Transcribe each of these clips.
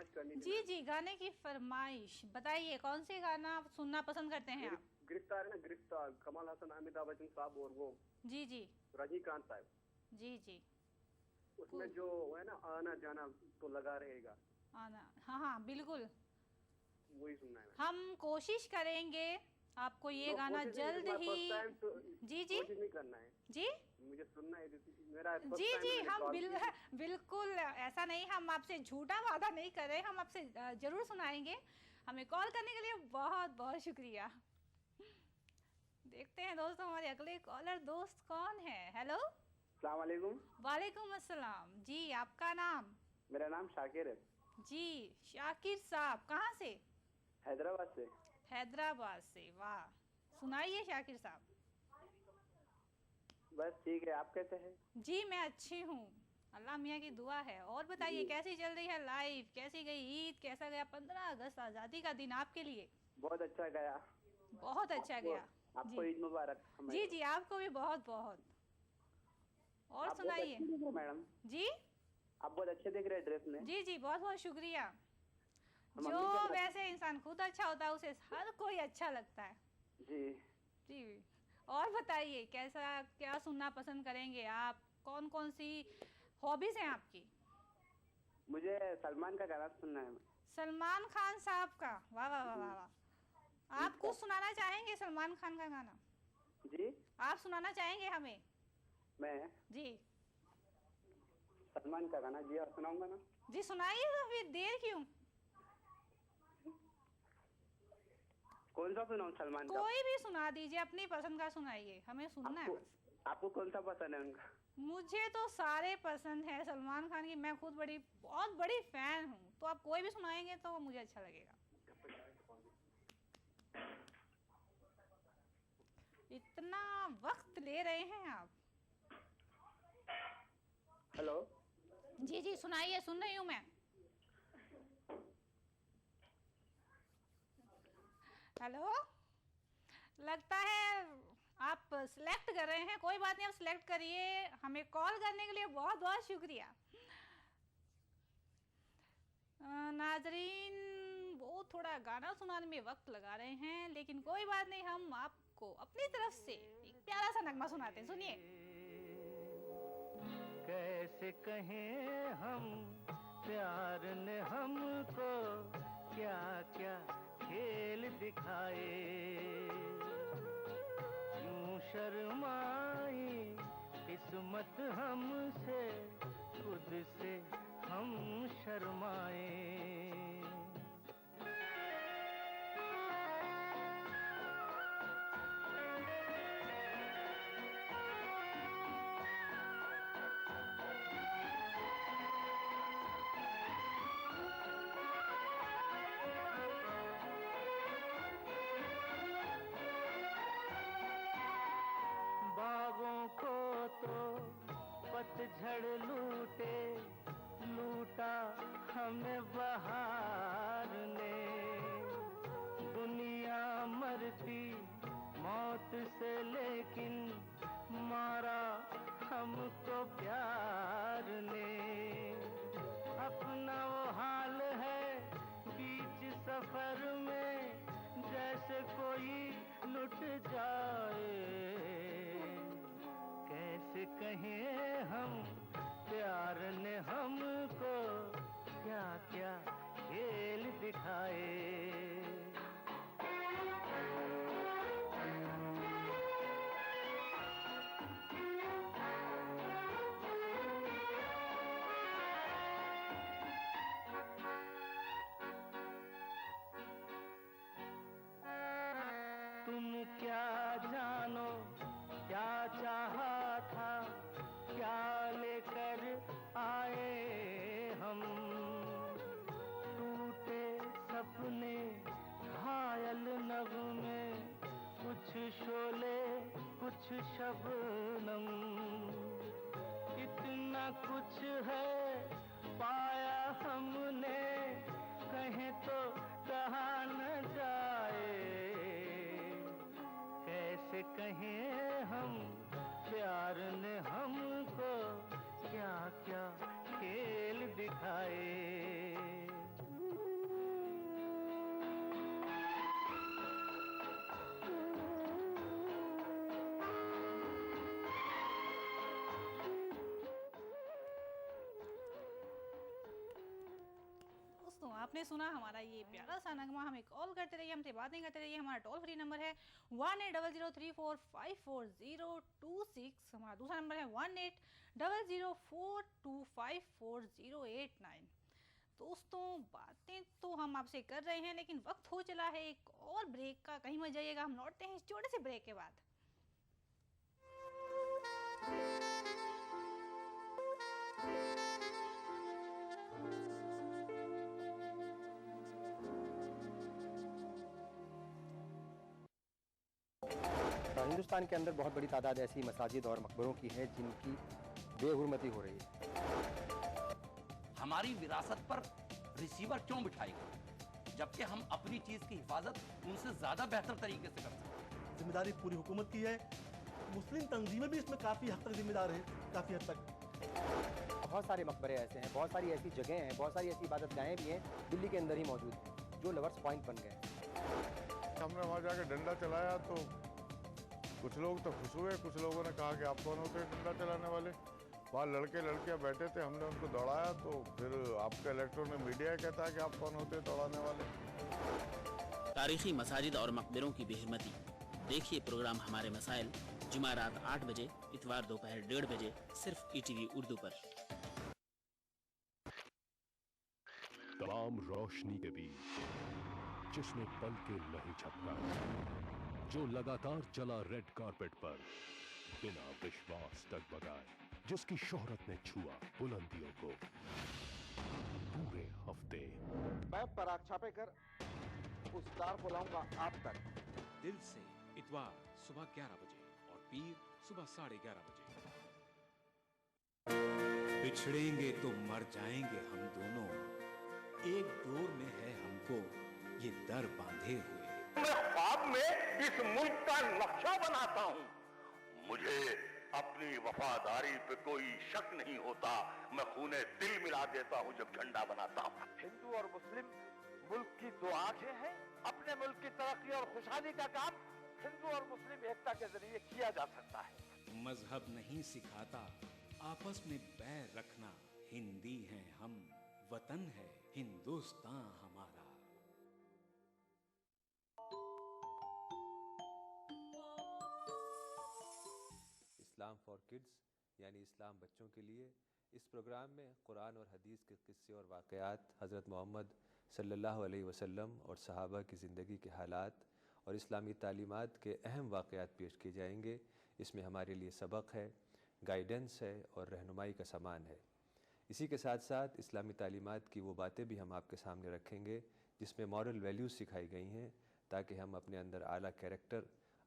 फरमाइश करनी थी जी मैम। जी, गाने की फरमाइश बताइए, कौन से गाना आप सुनना पसंद करते हैं आप? गिरफ्तार है ना, गिरफ्तार, कमल हसन, अमिताभ बच्चन साहब और वो जी जी। रजनीकांत साहब। जी जी। उसमें जो है ना, आना जाना तो लगा रहेगा, आना, हाँ हाँ बिल्कुल। वही सुनना है मैम। हम कोशिश करेंगे आपको ये नो, गाना कोशिश नहीं जल्द तुम्हारा फर्स्ट ही। टाइम तो, जी जी। कोशिश नहीं करना है, जी मुझे सुनना है। मेरा जी फर्स्ट टाइम जी, मैंने हम कॉल की थी। बिल्कुल ऐसा नहीं, हम आपसे झूठा वादा नहीं कर रहे, हम आपसे जरूर सुनाएंगे। हमें कॉल करने के लिए बहुत बहुत शुक्रिया। देखते हैं दोस्तों हमारे अगले कॉलर दोस्त कौन है। हेलो। अस्सलाम वालेकुम। वालेकुम अस्सलाम जी, आपका नाम? मेरा नाम शाकिर है। जी शाकिर साहब, कहाँ से? हैदराबाद से। हैदराबाद से, वाह। सुनाइए शाकिर साहब। बस ठीक है, आप कैसे हैं? जी मैं अच्छी हूँ, अल्लाह मियाँ की दुआ है। और बताइए जी कैसी चल रही है लाइफ, कैसी गई ईद, कैसा गया 15 अगस्त आज़ादी का दिन आपके लिए? बहुत अच्छा गया। बहुत अच्छा आपको गया। आपको जी ईद मुबारक हमें। जी जी, आपको भी बहुत बहुत। और आप बहुत सुनाइए। अच्छे दिख रहे हैं मैडम। जी आप बहुत अच्छे दिख रहे हैं ड्रेस में। जी जी, बहुत बहुत शुक्रिया। हम जो अम्मी के साथ। वैसे इंसान खुद अच्छा होता है उसे हर कोई अच्छा लगता है। जी। जी। और बताइए कैसा, क्या सुनना पसंद करेंगे आप, कौन कौन सी हॉबीज हैं आपकी? मुझे सलमान का गाना सुनना है। सलमान खान साहब का, वाह वाह वाह जी। वाह वाह। ईद आप का। कुछ सुनाना चाहेंगे सलमान खान का गाना? जी। आप सुनाना चाहेंगे हमें? मैं जी सलमान का गाना, जी हाँ, सुनाऊंगा ना। जी, सुनाइए तो फिर देर क्यों। कौन सा सुनाऊं सलमान का? कोई भी सुना दीजिए, अपनी पसंद का सुनाइए, हमें सुनना है आपको बस। आपको कौन सा पसंद है उनका? मुझे तो सारे पसंद है सलमान खान की, मैं खुद बड़ी बहुत बड़ी फैन हूँ, तो आप कोई भी सुनाएंगे तो वो मुझे अच्छा लगेगा। इतना वक्त ले रहे हैं आप। हेलो। जी जी सुनाइए, सुन रही हूँ मैं। हेलो। लगता है आप सिलेक्ट कर रहे हैं, कोई बात नहीं, आप सिलेक्ट करिए। हमें कॉल करने के लिए बहुत बहुत शुक्रिया। नाजरीन वो थोड़ा गाना सुनाने में वक्त लगा रहे हैं, लेकिन कोई बात नहीं, हम आपको अपनी तरफ से एक प्यारा सा नगमा सुनाते हैं, सुनिए। कैसे कहें हम, प्यार ने हमको क्या क्या खेल दिखाए, यूं शर्माई किस्मत हमसे, खुद से हम शर्माए। बागों को तो पतझड़ लूटे, लूटा हमें बहार ने, दुनिया मरती मौत से लेकिन मारा हमको प्यार ने। अपना वो हाल है बीच सफर में, जैसे कोई लुट जाए, कैसे कहें हम, प्यार ने हमको क्या क्या खेल दिखाए। तुम क्या जानो क्या चाहा था, क्या लेकर आए हम, टूटे सपने घायल नगमे, कुछ शोले कुछ शबनम, इतना कुछ है पाया हमने, कहें तो कहा न जाए, कैसे कहें हम, प्यार ने हमको क्या क्या खेल दिखाए। दोस्तों, आपने सुना हमारा ये प्यारा सा नगमा। हमें कॉल करते रहिए, हमसे बातें करते रहिए। हमारा टोल फ्री नंबर है 180034544026। हमारा दूसरा नंबर है 1800425408 दोस्तों, बातें तो हम आपसे कर रहे हैं, लेकिन वक्त हो चला है एक और ब्रेक का। कहीं मत जाइएगा, हम लौटते हैं इस छोटे से ब्रेक के बाद। हिंदुस्तान के अंदर बहुत बड़ी तादाद ऐसी मसाजिद और मकबरों की है जिनकी बेहुरमती हो रही है। हमारी विरासत पर रिसीवर क्यों बिठाएगा, जबकि हम अपनी चीज की हिफाजत उनसे ज्यादा बेहतर तरीके से कर सकते हैं। जिम्मेदारी पूरी हुकूमत की है। मुस्लिम तंजीमें भी इसमें काफी हद तक जिम्मेदार हैं, काफी हद तक। बहुत सारे मकबरे ऐसे हैं, बहुत सारी ऐसी जगह हैं, बहुत सारी ऐसी इबादतगाहें भी हैं दिल्ली के अंदर ही मौजूद हैं जो लवर्स पॉइंट बन गए। हमने वहाँ जाके डंडा चलाया तो कुछ लोग तो खुश हुए, कुछ लोगों ने कहा कि आप कौन होते हैं डंडा चलाने वाले। वहाँ लड़के लड़कियाँ बैठे थे, हमने उनको दौड़ाया तो फिर आपका इलेक्ट्रॉनिक मीडिया कहता है कि आप कौन होते हैं दौड़ाने वाले। तारीखी मसाजिद और मकबरों की बेहरमती। देखिए प्रोग्राम हमारे मसाइल जुमारात 8 बजे, इतवार दोपहर 1:30 बजे, सिर्फ ETV उर्दू पर। तमाम रोशनी के बीच जिसने पल के नहीं झपका, जो लगातार चला रेड कारपेट पर बिना विश्वास डगमगाए, जिसकी शोहरत ने छुआ बुलंदियों को पूरे हफ्ते। मैं पराग छापे कर उस तार को लाऊंगा आप तक। दिल से इतवार सुबह 11 बजे और पीर सुबह 11:30 बजे। बिछड़ेंगे तो मर जाएंगे हम दोनों, एक डोर में है हमको ये दर बांधे हुए। मैं ख्वाब में इस मुल्क का नक्शा बनाता हूँ, मुझे अपनी वफादारी पे कोई शक नहीं होता। मैं खूने दिल मिला देता हूँ जब झंडा बनाता हूँ। हिंदू और मुस्लिम मुल्क की दो आंखें हैं। अपने मुल्क की तरक्की और खुशहाली का काम हिंदू और मुस्लिम एकता के जरिए किया जा सकता है। मजहब नहीं सिखाता आपस में बैर रखना, हिंदी हैं हम, वतन है हिंदुस्तान हमारा। इस्लाम फॉर किड्स यानी इस्लाम बच्चों के लिए, इस प्रोग्राम में कुरान और हदीस के किस्से और वाक़यात, हज़रत मोहम्मद सल्लल्लाहु अलैहि वसल्लम और सहाबा की ज़िंदगी के हालात और इस्लामी तालीमात के अहम वाक़यात पेश किए जाएंगे। इसमें हमारे लिए सबक है, गाइडेंस है और रहनुमाई का सामान है। इसी के साथ साथ इस्लामी तालीमात की वो बातें भी हम आपके सामने रखेंगे जिसमें मॉरल वैल्यूज़ सिखाई गई हैं, ताकि हम अपने अंदर आला कैरेक्टर,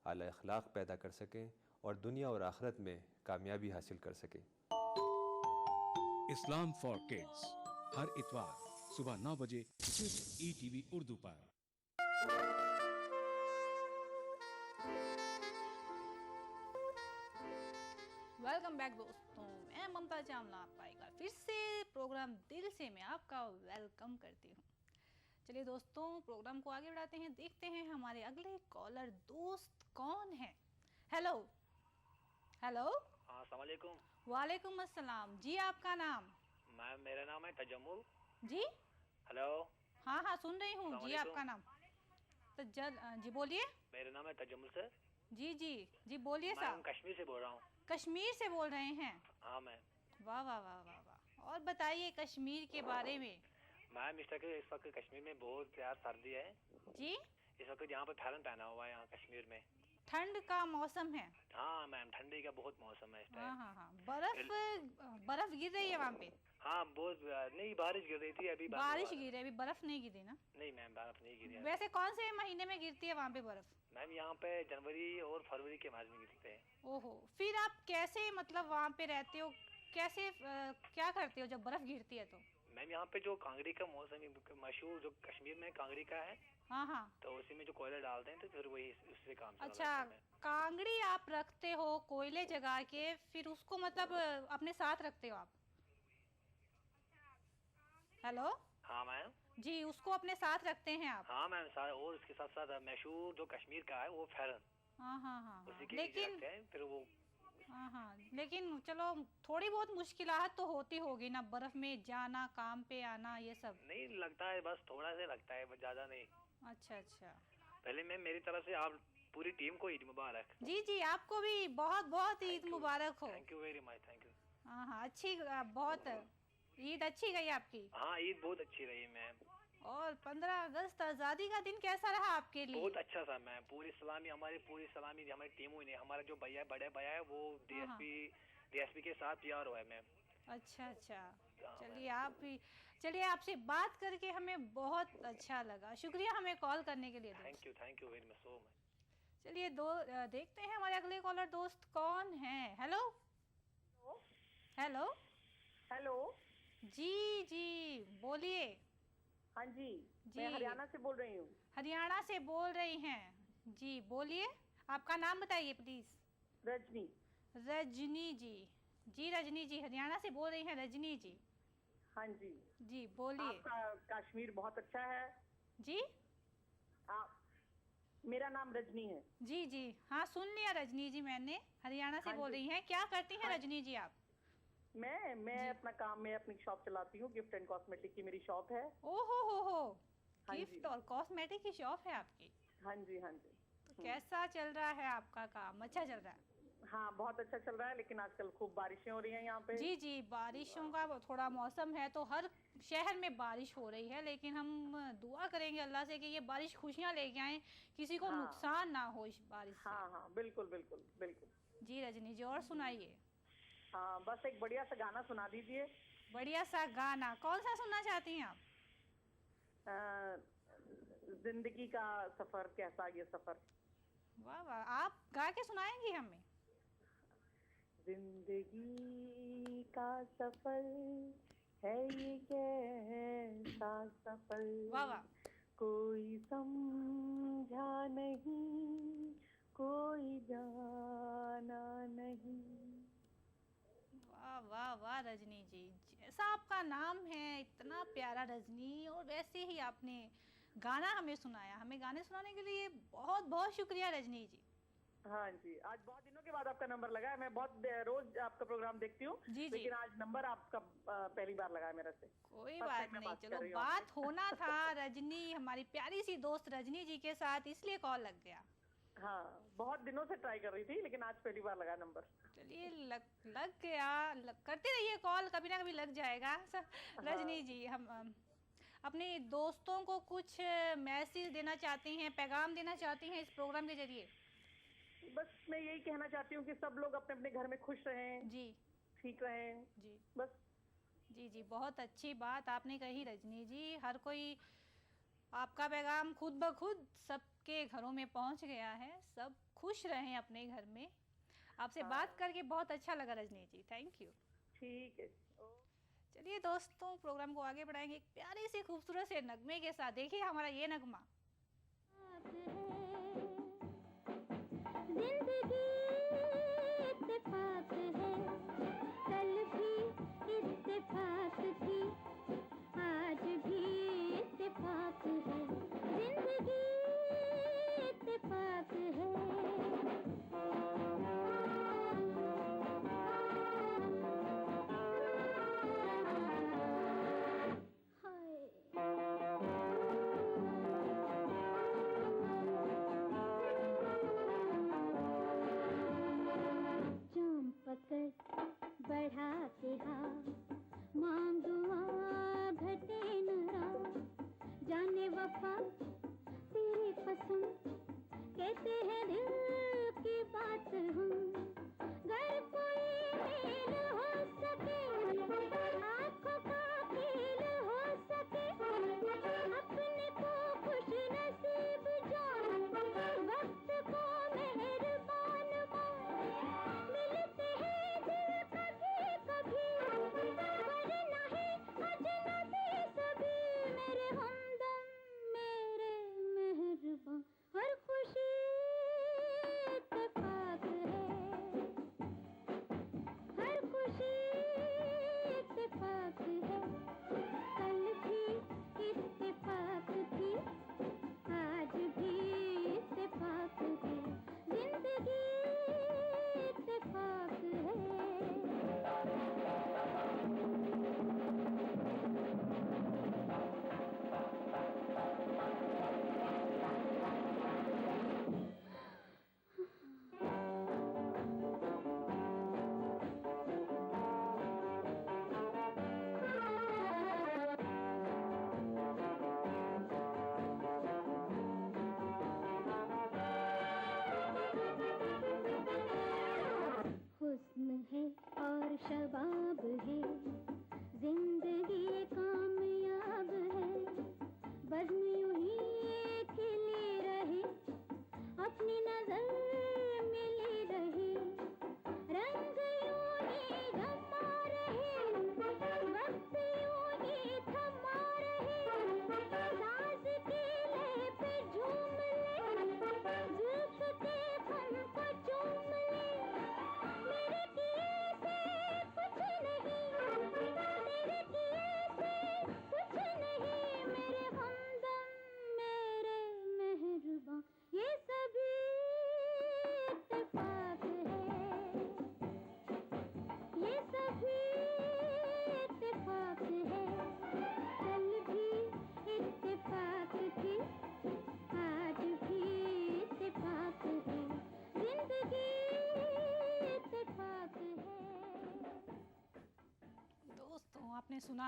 आला अखलाक पैदा कर सकें और दुनिया और आखिरत में कामयाबी हासिल कर सकें। इस्लाम फॉर किड्स हर इतवार सुबह 9 बजे सिर्फ ETV उर्दू पर। वेलकम बैक दोस्तों, मैं ममता चावला आपका एक बार फिर से प्रोग्राम दिल से मैं आपका वेलकम करती हूँ। चलिए दोस्तों, प्रोग्राम को आगे बढ़ाते हैं, देखते हैं हमारे अगले कॉलर दोस्त कौन है। Hello hello. अस्सलाम वालेकुम। वालेकुम अस्सलाम जी, आपका नाम? मैम मेरा नाम है तजम्मुल। जी हेलो। हाँ हाँ सुन रही हूँ जी, आपका नाम? जी बोलिए। मेरा नाम है तजम्मुल सर। जी जी जी बोलिए साहब। मैं कश्मीर से बोल रहा हूँ। कश्मीर से बोल रहे हैं? हाँ मैम। वाह वाह वाह वाह वाह। और बताइए कश्मीर के बारे में। मैम इस वक्त कश्मीर में बहुत ज़्यादा सर्दी है जी। इस वक्त यहाँ पे फैलन पहना हुआ है यहाँ कश्मीर में। ठंड का मौसम है? हाँ मैम, ठंडी का बहुत मौसम है इस टाइम। हाँ हाँ। बर्फ गिर रही है वहाँ पे? हाँ बहुत, नहीं बारिश गिर रही थी अभी। बारिश गिर रही है, अभी बर्फ नहीं गिरी ना? नहीं मैम, बर्फ नहीं गिरी। वैसे कौन से महीने में गिरती है वहाँ पे बर्फ? मैम यहाँ पे जनवरी और फरवरी के माह में गिरते हैं। ओहो, फिर आप कैसे मतलब वहाँ पे रहते हो, कैसे क्या करते हो जब बर्फ गिरती है तो? मैम यहाँ पे जो कांगड़ी का मौसम मशहूर जो कश्मीर में कांगड़ी का है। हाँ हाँ। तो उसी में जो कोयला डालते हैं तो फिर वही उससे काम चलता है। अच्छा, कांगड़ी आप रखते हो कोयले जगा के, फिर उसको मतलब अपने साथ रखते हो आप? हेलो। हाँ मैम जी, उसको अपने साथ रखते हैं आप? हाँ मैम, और उसके साथ साथ मशहूर जो कश्मीर का है वो फैरन। हाँ हाँ हाँ। उसी के लेकिन फिर वो हाँ, लेकिन चलो थोड़ी बहुत मुश्किलात तो होती होगी ना, बर्फ में जाना, काम पे आना, ये सब। नहीं लगता है, बस थोड़ा सा लगता है, बस ज्यादा नहीं। अच्छा अच्छा। पहले मैं मेरी तरफ से आप पूरी टीम को ईद मुबारक। जी जी, आपको भी बहुत बहुत ईद मुबारक हो। Thank you very much, thank you. हाँ, अच्छी बहुत ईद अच्छी गई आपकी? हाँ, ईद बहुत अच्छी रही मैम। और 15 अगस्त आज़ादी का दिन कैसा रहा आपके लिए? बहुत अच्छा था मैम। पूरी सलामी हमारी हमारी टीम हुई नहीं, हमारा जो भैया बड़े भैया है वो डीएसपी के साथ तैयार हुआ है मैम। अच्छा अच्छा। चलिए आपसे बात करके हमें बहुत अच्छा लगा, शुक्रिया हमें कॉल करने के लिए। Thank you very much, so much. चलिए देखते हैं हमारे अगले कॉलर दोस्त कौन है। Hello hello hello. जी जी बोलिए। हाँ जी, मैं हरियाणा से बोल रही हूँ। हरियाणा से बोल रही हैं जी, बोलिए, आपका नाम बताइए प्लीज। रजनी। रजनी जी। जी रजनी जी, हरियाणा से बोल रही हैं रजनी जी। हाँ जी। जी बोलिए। आपका कश्मीर बहुत अच्छा है जी। मेरा नाम रजनी है। जी जी, हाँ सुन लिया रजनी जी मैंने। हरियाणा से बोल रही हैं, क्या करती हैं रजनी जी आप? मैं अपना काम में अपनी शॉप चलाती हूँ, गिफ्ट एंड कॉस्मेटिक की मेरी शॉप है। ओहो हो, गिफ्ट और कॉस्मेटिक की शॉप है आपकी? हाँ जी हाँ जी। तो कैसा चल रहा है आपका काम? अच्छा चल रहा है? हाँ बहुत अच्छा चल रहा है, लेकिन आजकल खूब बारिशें हो रही हैं यहाँ पे। जी जी, बारिशों का थोड़ा मौसम है तो हर शहर में बारिश हो रही है, लेकिन हम दुआ करेंगे अल्लाह से कि ये बारिश खुशियाँ लेके आए, किसी को नुकसान ना हो इस बारिश से। हाँ बिल्कुल बिल्कुल बिल्कुल। जी रजनी जी, और सुनाइए। हाँ बस एक बढ़िया सा गाना सुना दीजिए। बढ़िया सा गाना कौन सा सुनना चाहती हैं आप? जिंदगी का सफर कैसा ये सफर। वाह वाह, आप गा के सुनाएंगी हमें? जिंदगी का सफर है ये कैसा सफर, वाह वाह, कोई समझा नहीं कोई जाना नहीं। वाह वाह वाह रजनी जी, जैसा आपका नाम है इतना प्यारा रजनी, और वैसे ही आपने गाना हमें सुनाया। हमें गाने सुनाने के लिए बहुत बहुत शुक्रिया रजनी जी। हाँ जी, आज बहुत दिनों के बाद आपका नंबर लगा है। मैं बहुत रोज आपका प्रोग्राम देखती हूँ, लेकिन आज नंबर आपका पहली बार लगा है मेरे से। कोई बात नहीं, चलो बात होना था रजनी, हमारी प्यारी सी दोस्त रजनी जी के साथ, इसलिए कॉल लग गया। हाँ बहुत दिनों से ट्राई कर रही थी, लेकिन आज पहली बार लगा नंबर। चलिए लग गया, करते रहिए कॉल, कभी ना कभी लग जाएगा। रजनी जी, हम अपने दोस्तों को कुछ मैसेज देना चाहती हैं, पैगाम देना चाहती हैं इस प्रोग्राम के जरिए? बस मैं यही कहना चाहती हूँ कि सब लोग अपने अपने घर में खुश रहें जी, ठीक रहें जी बस। जी जी, बहुत अच्छी बात आपने कही रजनी जी। हर कोई आपका पैगाम खुद ब खुद सबके घरों में पहुंच गया है, सब खुश रहें अपने घर में। आपसे बात करके बहुत अच्छा लगा रजनी जी, थैंक यू। ठीक है, चलिए दोस्तों, प्रोग्राम को आगे बढ़ाएंगे एक प्यारे से खूबसूरत से नगमे के साथ। देखिए हमारा ये नगमा। जिंदगी इत्तेफाक है, कल भी इत्तेफाक थी, आज भी इत्तेफाक है, जिंदगी इत्तेफाक है। पकड़ बढ़ाते हाथ, मांगुआ घटे न रात, जाने वफा तेरी पसंद, कहते हैं दिल की बात हम, घर कोई मेल हो सके, आँखों का खेल हो सके, अपने को खुश नसीब जान, वक्त को मेहरबान मान, मिलते हैं दिल कभी कभी, वरना है अजनबी सभी, मेरे हमदम मेरे मेहरबान, हर खुशी इत्तेफाक है।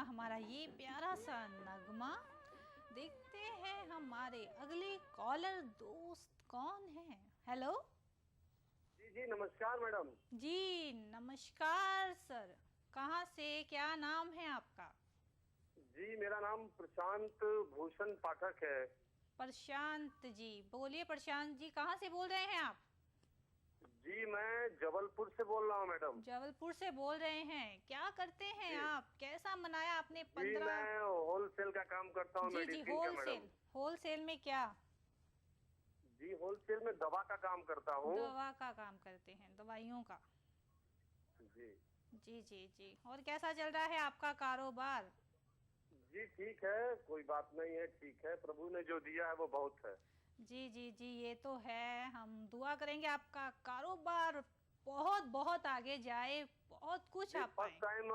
हमारा ये प्यारा सा नगमा। देखते हैं हमारे अगले कॉलर दोस्त कौन है। हेलो जी नमस्कार मैडम। जी नमस्कार सर, कहाँ से, क्या नाम है आपका? जी मेरा नाम प्रशांत भूषण पाठक है। प्रशांत जी, बोलिए प्रशांत जी, कहाँ से बोल रहे हैं आप? जी मैं जबलपुर से बोल रहा हूँ मैडम। जबलपुर से बोल रहे हैं, क्या करते हैं आप? कैसा मनाया आपने 15? मैं होलसेल का काम करता हूँ। जी होलसेल। होलसेल में क्या? जी होलसेल में दवा का काम करता हूँ। दवा का काम करते हैं, दवाइयों का। जी जी जी जी। और कैसा चल रहा है आपका कारोबार? जी ठीक है, कोई बात नहीं है, ठीक है, प्रभु ने जो दिया है वो बहुत है। जी जी जी, ये तो है। हम दुआ करेंगे आपका कारोबार बहुत बहुत आगे जाए, बहुत कुछ आप पाएं। फर्स्ट टाइम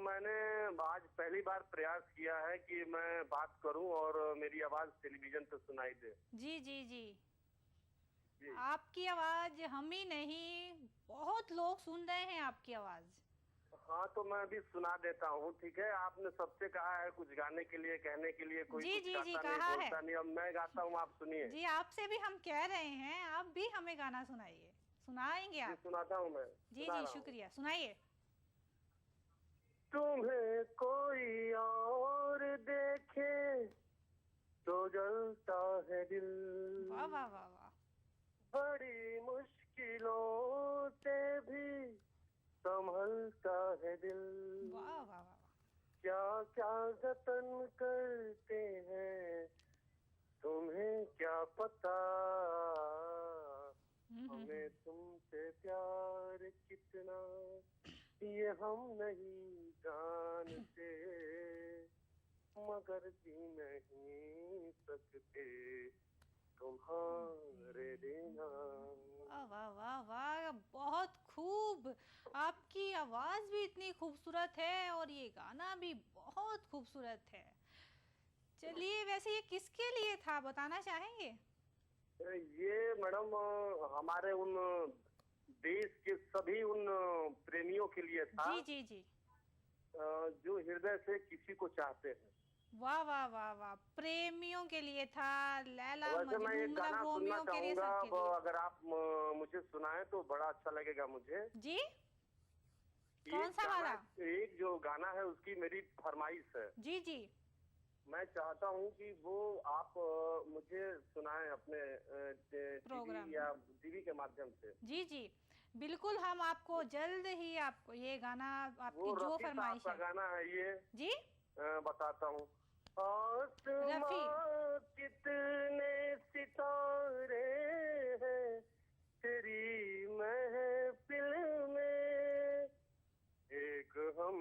मैंने आज पहली बार प्रयास किया है कि मैं बात करूं और मेरी आवाज टेलीविजन पे सुनाई दे। जी जी जी, आपकी आवाज हम ही नहीं, बहुत लोग सुन रहे हैं आपकी आवाज। हाँ तो मैं अभी सुना देता हूँ, ठीक है। आपने सबसे कहा है कुछ गाने के लिए, कहने के लिए, कोई जी कुछ जी गाता जी नहीं, कहा बोलता है। नहीं, अब मैं गाता हूँ, आप सुनिए। जी आपसे भी हम कह रहे हैं, आप भी हमें गाना सुनाइए। सुनाएंगे आप? सुनाता हूँ मैं। जी जी शुक्रिया, सुनाइए। तुम्हें कोई और देखे तो जलता है दिल। वाह वाह वाह वाह। बड़ी मुश्किलों से भी संभलता है दिल। वाह वाह वाह। क्या क्या जतन करते हैं तुम्हें क्या पता, हमें तुमसे प्यार कितना ये हम नहीं जानते, मगर जी नहीं सकते तुम्हारे बिना। वाह वाह वाह, बहुत खूब। आपकी आवाज भी इतनी खूबसूरत है और ये गाना भी बहुत खूबसूरत है। चलिए, वैसे ये किसके लिए था, बताना चाहेंगे? ये मैडम हमारे उन देश के सभी उन प्रेमियों के लिए था। जी जी जी। जो हृदय से किसी को चाहते हैं। वाह वाह वाह वाह, प्रेमियों के लिए था। लैला वैसे मैं एक गाना सुनना के लिए, चाहूंगा, अगर आप मुझे सुनाएं तो बड़ा अच्छा लगेगा मुझे। जी कौन सा वाला? एक जो गाना है उसकी मेरी फरमाइश है। जी जी। मैं चाहता हूँ कि वो आप मुझे सुनाएं अपने प्रोग्राम या टीवी के माध्यम से। जी जी बिल्कुल, हम आपको जल्द ही आपको ये गाना, आपकी जो फरमाइश है। गाना है ये जी बताता हूँ। आसमां कितने सितारे हैं तेरी महफिल में, एक हम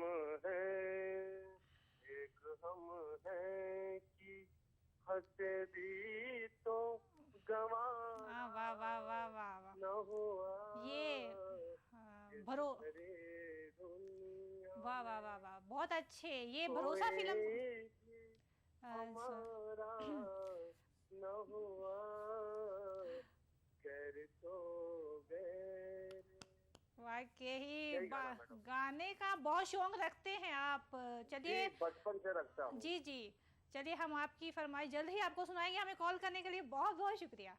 हैं कि हंसे भी तो गवा। वाह वाह वाह वाह न हुआ ये भरो। वाह वाह वाह वाह, बहुत अच्छे। ये भरोसा फिल्म न हुआ कर तो वाकई गाने का बहुत शौक रखते हैं आप। चलिए, बचपन से रखता हूँ। जी जी, चलिए हम आपकी फरमाइश जल्द ही आपको सुनाएंगे। हमें कॉल करने के लिए बहुत बहुत शुक्रिया।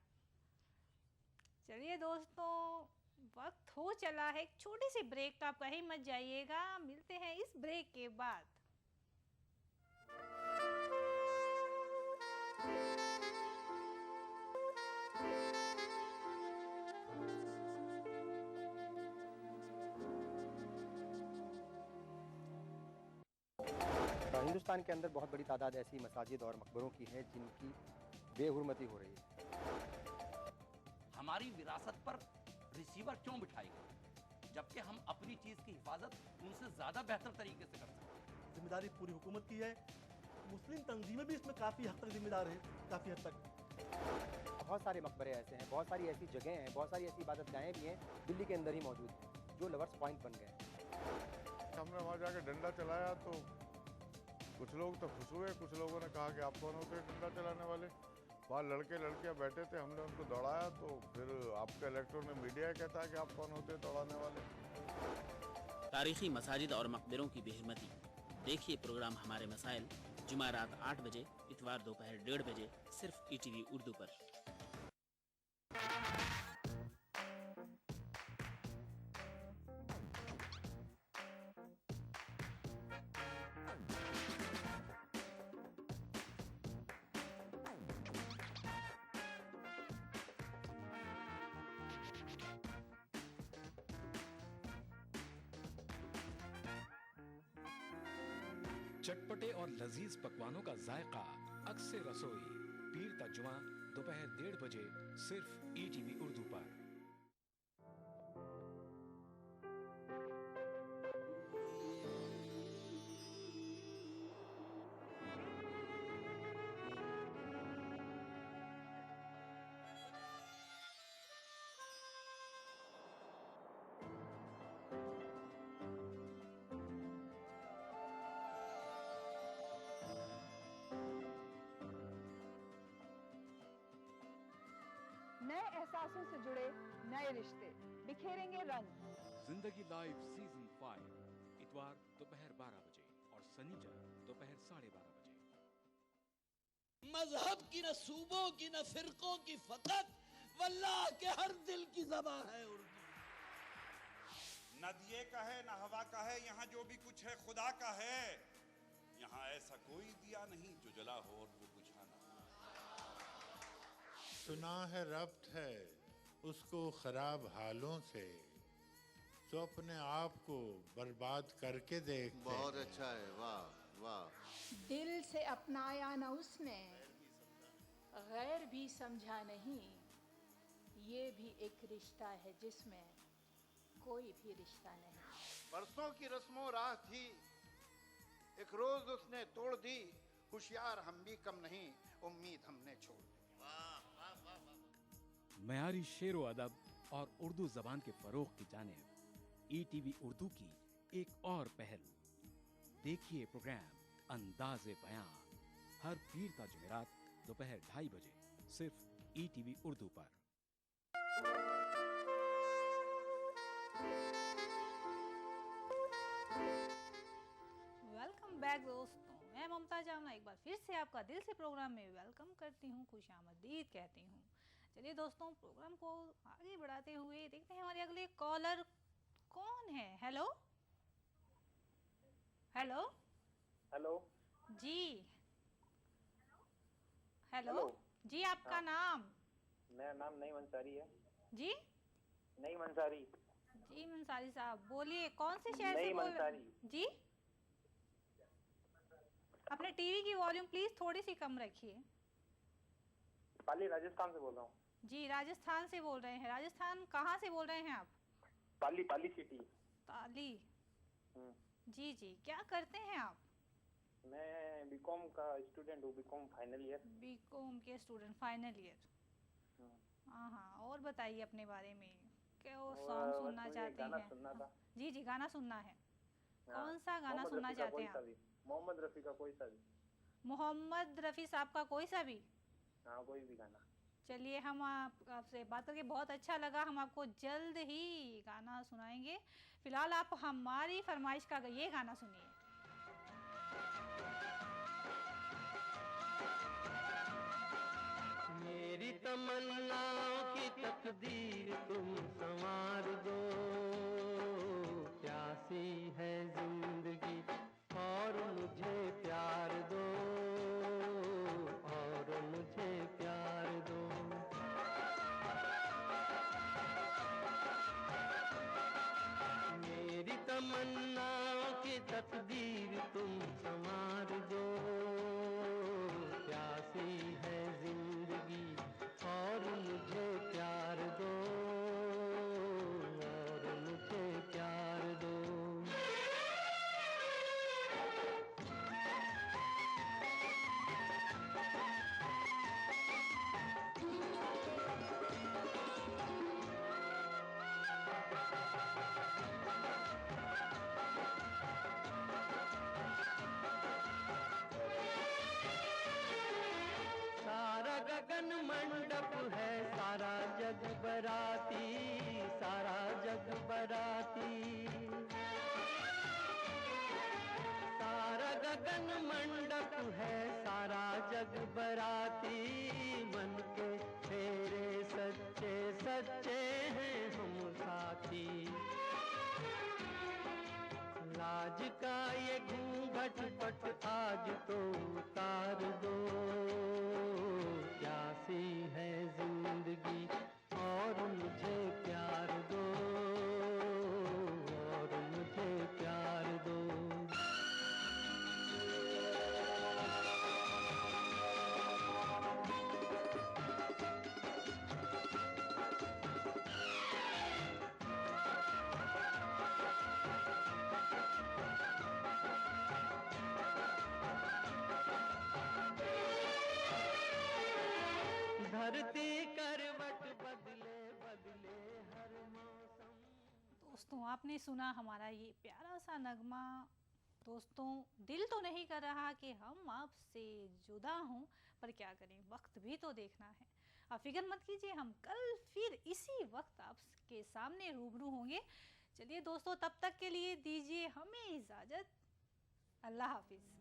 चलिए दोस्तों, वक्त हो चला है एक छोटी सी ब्रेक, तो आप कहीं मत जाइएगा, मिलते हैं इस ब्रेक के बाद। हिंदुस्तान के अंदर बहुत बड़ी तादाद ऐसी मसाजिद और मकबरों की है जिनकी बेहुरमती हो रही है। हमारी विरासत पर रिसीवर क्यों बिठाई गई, जबकि हम अपनी चीज की हिफाजत उनसे ज्यादा बेहतर तरीके से कर सकते हैं। जिम्मेदारी पूरी हुकूमत की है, मुस्लिम तंजीमें भी इसमें काफी हद तक जिम्मेदार है, काफी हद तक। बहुत सारे मकबरे ऐसे हैं, बहुत सारी ऐसी जगह हैं, बहुत सारी ऐसी इबादतगाहें भी हैं दिल्ली के अंदर ही मौजूद हैं जो लवर्स पॉइंट बन गए। हमने वहाँ जाके डंडा चलाया तो कुछ लोग तो खुश हुए, कुछ लोगों ने कहा कि आप कौन होते हैं डंडा चलाने वाले। वहाँ लड़के लड़कियाँ बैठे थे, हमने उनको दौड़ाया तो फिर आपका इलेक्ट्रॉन में मीडिया कहता है कि आप कौन होते हैं दौड़ाने वाले। तारीखी मसाजिद और मकबरों की बेहरमती देखिए प्रोग्राम हमारे मसाइल जुमा रात 8 बजे, इतवार दोपहर 1:30 बजे सिर्फ ETV उर्दू पर। चटपटे और लजीज पकवानों का जायका अक्से रसोई, पीर ता जुमा दोपहर 1:30 बजे सिर्फ ETV उर्दू पर। नए एहसासों से जुड़े नए रिश्ते बिखेरेंगे रंग। जिंदगी लाइव सीजन 5 इतवार दोपहर 12 बजे और शनिवार दोपहर 12:30 बजे। मजहब की न सूबों की न फिरकों की फकत वल्लाह के हर दिल की ज़बां है उर्दू। न दिए का है न हवा का है, यहाँ जो भी कुछ है खुदा का है। यहाँ ऐसा कोई दिया नहीं जो जला हो और वो बुझा ना। सुना है रब्त है उसको खराब हालों से, तो अपने आप को बर्बाद करके देखते। बहुत अच्छा है, वाह वाह। दिल से अपनाया न उसने, गैर भी समझा नहीं। ये भी एक रिश्ता है जिसमें कोई भी रिश्ता नहीं। बरसों की रस्मों राह थी, एक रोज उसने तोड़ दी। होशियार हम भी कम नहीं, उम्मीद हमने छोड़ दी। मयारी शेरो अदब और उर्दू जबान के फरोग की जानिब ETV उर्दू की एक और पहल। देखिए प्रोग्राम अंदाज़े बयां हर पीर ता जुमेरात दोपहर 2:30 बजे सिर्फ ETV उर्दू पर। वेलकम बैक दोस्तों, मैं ममता चावला एक बार फिर से आपका दिल से प्रोग्राम में वेलकम करती हूँ, खुशामदीद कहती हूँ। चलिए दोस्तों, प्रोग्राम को आगे बढ़ाते हुए देखते हैं हमारे अगले कॉलर कौन है। हेलो हेलो हेलो जी, हेलो जी, आपका नाम? मेरा नाम नईम अंसारी है जी। नईम अंसारी। जी मंसारी साहब, बोलिए कौन से शहर से बोल रहे हैं जी? अपने टीवी की वॉल्यूम प्लीज थोड़ी सी कम रखिए। पाली राजस्थान से बोल रहा हूँ। जी राजस्थान से बोल रहे हैं। राजस्थान कहाँ से बोल रहे हैं आप? पाली, पाली सिटी। पाली। जी जी, क्या करते हैं आप? मैं बीकॉम का स्टूडेंट हूँ, बीकॉम फाइनल ईयर। बीकॉम के स्टूडेंट फाइनल ईयर। हाँ हाँ, और बताइए अपने बारे में, क्या सॉन्ग सुनना चाहते हैं? सुनना था। जी जी, गाना सुनना है। कौन सा गाना सुनना चाहते हैं आप? मोहम्मद रफ़ी का कोई सा भी। मोहम्मद रफ़ी साहब का कोई सा भी? हाँ, कोई भी गाना। चलिए, हम आपसे बात करके बहुत अच्छा लगा। हम आपको जल्द ही गाना सुनाएंगे। फिलहाल आप हमारी फरमाइश का ये गाना सुनिए। मेरी तमन्नाओं की तकदीर तुम संवार दो, प्यासी है जिंदगी और मुझे प्यार दो, और मुझे प्यार दो। मेरी तमन्नाओं की तकदीर तुम संवार दो, प्यासी है जिंदगी और मुझे प्यार दो, और मुझे प्यार दो। सारा गगन मंडप है, सारा जग बराती, सारा जग बराती। सारा लगन मंडप है सारा जग बराती, मन के तेरे सच्चे सच्चे हैं हम साथी। लाज का ये घूंघट पट आज तो उतार दो, प्यासी है जिंदगी और मुझे प्यार दो, और मुझे प्यार दो। धरती करवट बदले बदले हर मौसम। दोस्तों आपने सुना हमारा ये प्यारा सा नगमा। दोस्तों दिल तो नहीं कर रहा कि हम आपसे जुदा हों, पर क्या करें, वक्त भी तो देखना है। आप फिक्र मत कीजिए, हम कल फिर इसी वक्त आपके सामने रूबरू होंगे। चलिए दोस्तों, तब तक के लिए दीजिए हमें इजाज़त। अल्लाह हाफिज़।